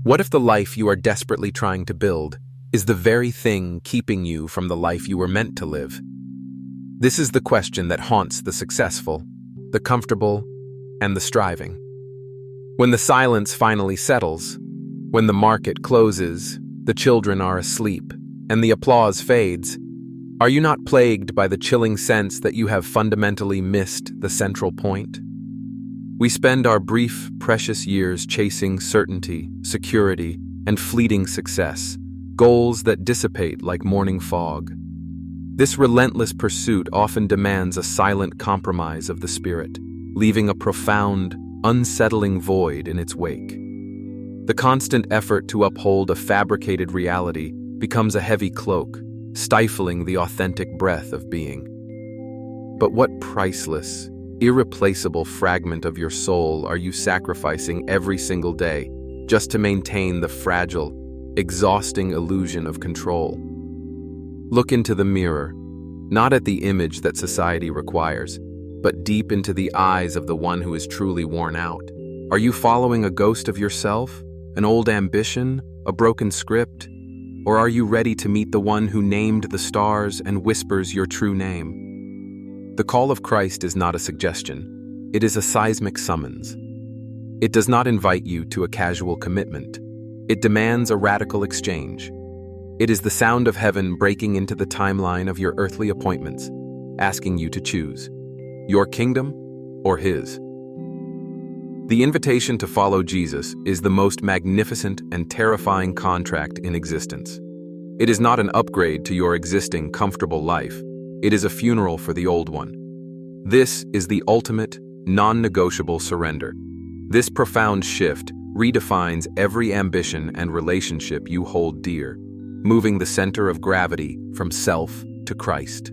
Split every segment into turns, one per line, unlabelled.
What if the life you are desperately trying to build is the very thing keeping you from the life you were meant to live? This is the question that haunts the successful, the comfortable, and the striving. When the silence finally settles, when the market closes, the children are asleep, and the applause fades, are you not plagued by the chilling sense that you have fundamentally missed the central point? We spend our brief, precious years chasing certainty, security, and fleeting success, goals that dissipate like morning fog. This relentless pursuit often demands a silent compromise of the spirit, leaving a profound, unsettling void in its wake. The constant effort to uphold a fabricated reality becomes a heavy cloak, stifling the authentic breath of being. But what priceless, irreplaceable fragment of your soul are you sacrificing every single day just to maintain the fragile, exhausting illusion of control? Look into the mirror, not at the image that society requires, but deep into the eyes of the one who is truly worn out. Are you following a ghost of yourself, an old ambition, a broken script? Or are you ready to meet the one who named the stars and whispers your true name? The call of Christ is not a suggestion. It is a seismic summons. It does not invite you to a casual commitment. It demands a radical exchange. It is the sound of heaven breaking into the timeline of your earthly appointments, asking you to choose your kingdom or His. The invitation to follow Jesus is the most magnificent and terrifying contract in existence. It is not an upgrade to your existing comfortable life. It is a funeral for the old one. This is the ultimate, non-negotiable surrender. This profound shift redefines every ambition and relationship you hold dear, moving the center of gravity from self to Christ.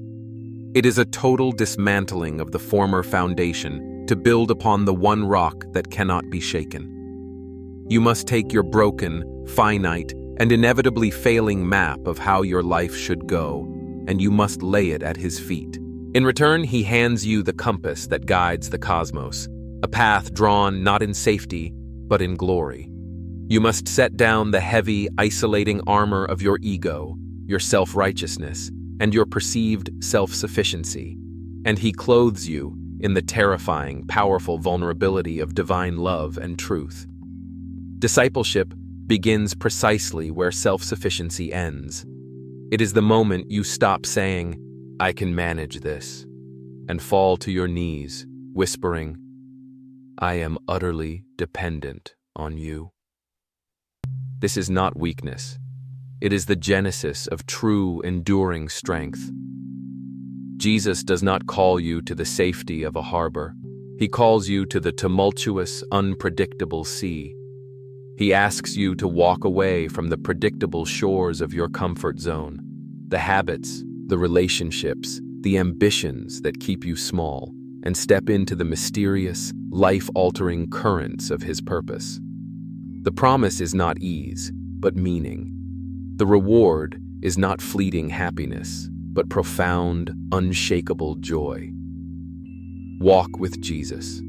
It is a total dismantling of the former foundation to build upon the one rock that cannot be shaken. You must take your broken, finite, and inevitably failing map of how your life should go, and you must lay it at His feet. In return, He hands you the compass that guides the cosmos, a path drawn not in safety, but in glory. You must set down the heavy, isolating armor of your ego, your self-righteousness, and your perceived self-sufficiency, and He clothes you in the terrifying, powerful vulnerability of divine love and truth. Discipleship begins precisely where self-sufficiency ends. It is the moment you stop saying, "I can manage this," and fall to your knees, whispering, "I am utterly dependent on you." This is not weakness. It is the genesis of true, enduring strength. Jesus does not call you to the safety of a harbor. He calls you to the tumultuous, unpredictable sea. He asks you to walk away from the predictable shores of your comfort zone, the habits, the relationships, the ambitions that keep you small, and step into the mysterious, life-altering currents of His purpose. The promise is not ease, but meaning. The reward is not fleeting happiness, but profound, unshakable joy. Walk with Jesus.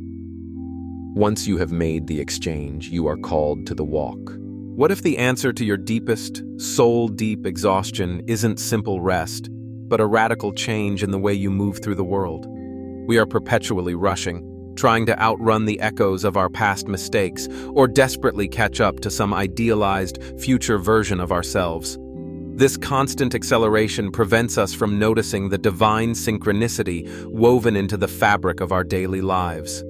Once you have made the exchange, you are called to the walk. What if the answer to your deepest, soul-deep exhaustion isn't simple rest, but a radical change in the way you move through the world? We are perpetually rushing, trying to outrun the echoes of our past mistakes or desperately catch up to some idealized future version of ourselves. This constant acceleration prevents us from noticing the divine synchronicity woven into the fabric of our daily lives.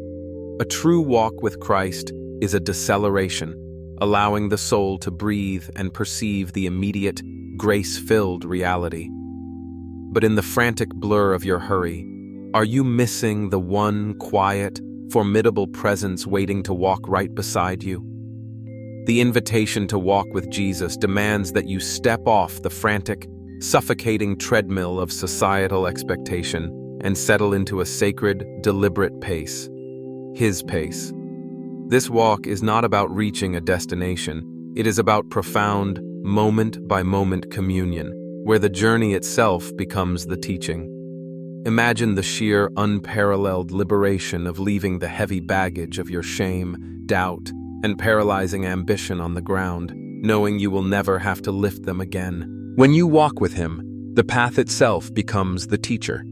A true walk with Christ is a deceleration, allowing the soul to breathe and perceive the immediate, grace-filled reality. But in the frantic blur of your hurry, are you missing the one quiet, formidable presence waiting to walk right beside you? The invitation to walk with Jesus demands that you step off the frantic, suffocating treadmill of societal expectation and settle into a sacred, deliberate pace, His pace. This walk is not about reaching a destination. It is about profound, moment-by-moment communion, where the journey itself becomes the teaching. Imagine the sheer, unparalleled liberation of leaving the heavy baggage of your shame, doubt, and paralyzing ambition on the ground, knowing you will never have to lift them again. When you walk with him, the path itself becomes the teacher.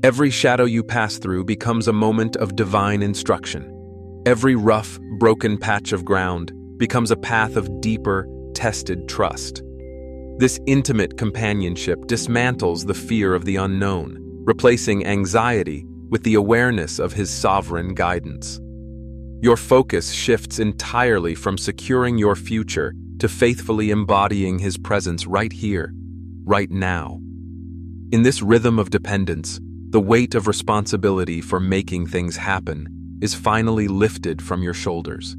Every shadow you pass through becomes a moment of divine instruction. Every rough, broken patch of ground becomes a path of deeper, tested trust. This intimate companionship dismantles the fear of the unknown, replacing anxiety with the awareness of his sovereign guidance. Your focus shifts entirely from securing your future to faithfully embodying his presence right here, right now. In this rhythm of dependence, the weight of responsibility for making things happen is finally lifted from your shoulders.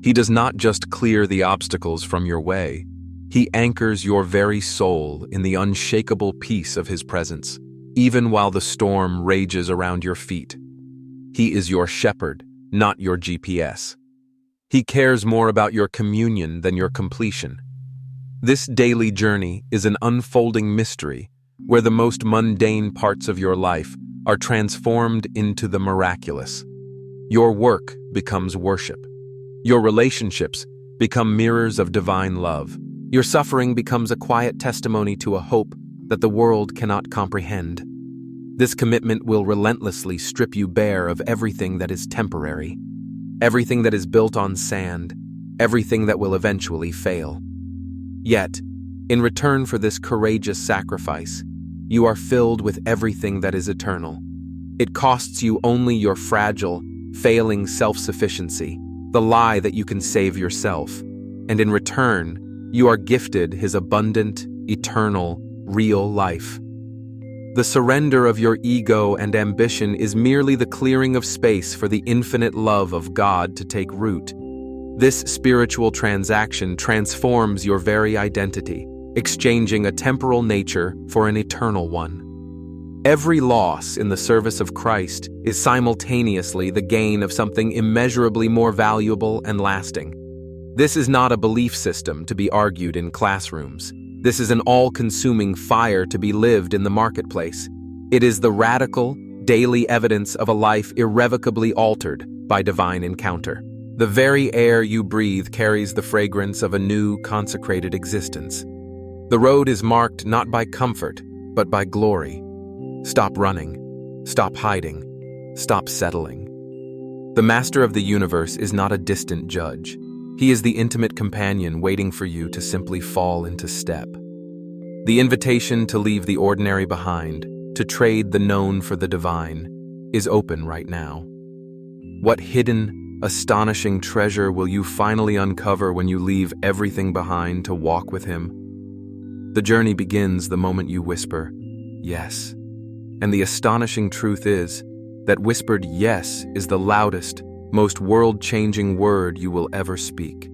He does not just clear the obstacles from your way, he anchors your very soul in the unshakable peace of his presence, even while the storm rages around your feet. He is your shepherd, not your GPS. He cares more about your communion than your completion. This daily journey is an unfolding mystery where the most mundane parts of your life are transformed into the miraculous. Your work becomes worship. Your relationships become mirrors of divine love. Your suffering becomes a quiet testimony to a hope that the world cannot comprehend. This commitment will relentlessly strip you bare of everything that is temporary, everything that is built on sand, everything that will eventually fail. Yet, in return for this courageous sacrifice, you are filled with everything that is eternal. It costs you only your fragile, failing self-sufficiency, the lie that you can save yourself, and in return, you are gifted his abundant, eternal, real life. The surrender of your ego and ambition is merely the clearing of space for the infinite love of God to take root. This spiritual transaction transforms your very identity, exchanging a temporal nature for an eternal one. Every loss in the service of Christ is simultaneously the gain of something immeasurably more valuable and lasting. This is not a belief system to be argued in classrooms. This is an all-consuming fire to be lived in the marketplace. It is the radical, daily evidence of a life irrevocably altered by divine encounter. The very air you breathe carries the fragrance of a new, consecrated existence. The road is marked not by comfort, but by glory. Stop running. Stop hiding. Stop settling. The Master of the universe is not a distant judge. He is the intimate companion waiting for you to simply fall into step. The invitation to leave the ordinary behind, to trade the known for the divine, is open right now. What hidden, astonishing treasure will you finally uncover when you leave everything behind to walk with him? The journey begins the moment you whisper, yes. And the astonishing truth is that whispered yes is the loudest, most world-changing word you will ever speak.